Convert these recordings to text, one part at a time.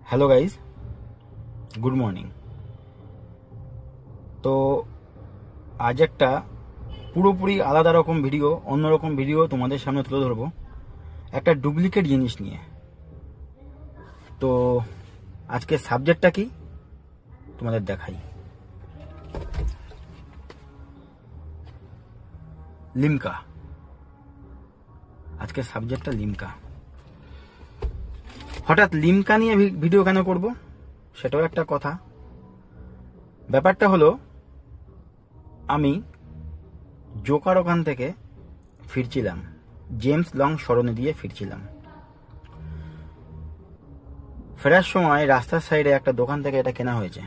Hello guys, good morning. তো আজ একটা পুরোপুরি আলাদা রকম ভিডিও, অন্যরকম ভিডিও তোমাদের সামনে তুলে ধরবো একটা ডুপ্লিকেট জিনিস নিয়ে। তো আজকের সাবজেক্টটা কি তোমাদের দেখাই। লিমকা। আজকের সাবজেক্টটা লিমকা। হঠাৎ লিমকা নিয়ে ভিডিও কেন করব সেটাও একটা কথা। ব্যাপারটা হলো, আমি জোকার ওখান থেকে ফিরছিলাম, জেমস লং সরণি দিয়ে ফিরছিলাম। ফেরার সময় রাস্তার সাইডে একটা দোকান থেকে এটা কেনা হয়েছে।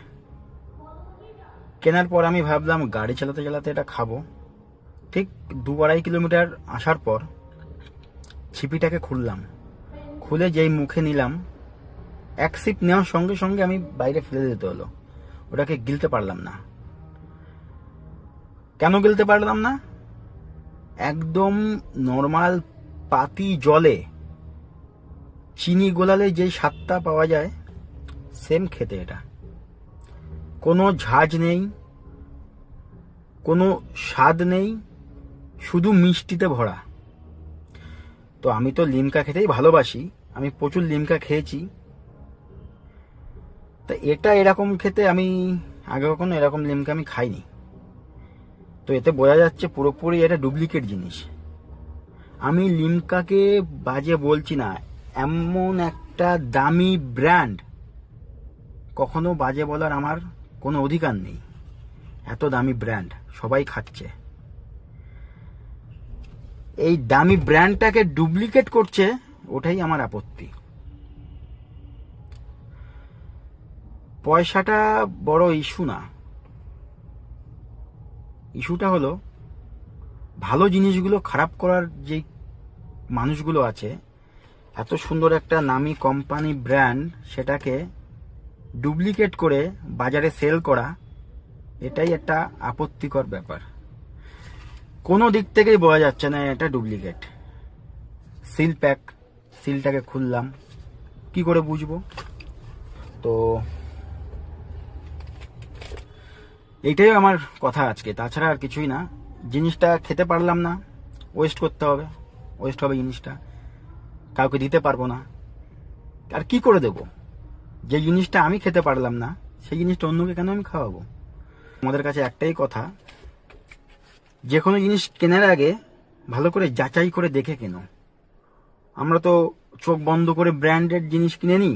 কেনার পর আমি ভাবলাম গাড়ি চালাতে চালাতে এটা খাবো। ঠিক 2-2.5 কিলোমিটার আসার পর ছিপিটাকে খুললাম, খুলে যেই মুখে নিলাম, এক সিপ নেওয়ার সঙ্গে সঙ্গে আমি বাইরে ফেলে দিতে হলো। ওটাকে গিলতে পারলাম না। কেন গিলতে পারলাম না? একদম নর্মাল পাতি জলে চিনি গোলালে যে স্বাদটা পাওয়া যায়, সেম খেতে এটা। কোনো ঝাঁজ নেই, কোনো স্বাদ নেই, শুধু মিষ্টিতে ভরা। তো আমি তো লিমকা খেতেই ভালোবাসি, আমি প্রচুর লিমকা খেয়েছি। তা এটা এরকম খেতে আমি আগে কখনো এরকম লিমকা আমি খাইনি। তো এতে বোঝা যাচ্ছে পুরোপুরি এটা ডুপ্লিকেট জিনিস। আমি লিমকাকে বাজে বলছি না, এমন একটা দামি ব্র্যান্ড, কখনো বাজে বলার আমার কোনো অধিকার নেই। এত দামি ব্র্যান্ড সবাই খাচ্ছে, এই দামি ব্র্যান্ডটাকে ডুপ্লিকেট করছে, ওটাই আমার আপত্তি। পয়সাটা বড় ইস্যু না, ইস্যুটা হলো ভালো জিনিসগুলো খারাপ করার যে মানুষগুলো আছে। এত সুন্দর একটা নামি কোম্পানি ব্র্যান্ড, সেটাকে ডুপ্লিকেট করে বাজারে সেল করা, এটাই একটা আপত্তিকর ব্যাপার। কোনো দিক থেকেই বোঝা যাচ্ছে না এটা ডুপ্লিকেট। সিল প্যাক, সিলটাকে খুললাম, কি করে বুঝবো? তো এইটাই আমার কথা আজকে, তাছাড়া আর কিছুই না। জিনিসটা খেতে পারলাম না, ওয়েস্ট করতে হবে, ওয়েস্ট হবে জিনিসটা, কাউকে দিতে পারবো না। আর কি করে দেব? যে জিনিসটা আমি খেতে পারলাম না, সেই জিনিসটা অন্যকে কেন আমি খাওয়াবো? আমাদের কাছে একটাই কথা, যে কোনো জিনিস কেনার আগে ভালো করে যাচাই করে দেখে কেনো। আমরা তো চোখ বন্ধ করে ব্র্যান্ডেড জিনিস কিনে নিই।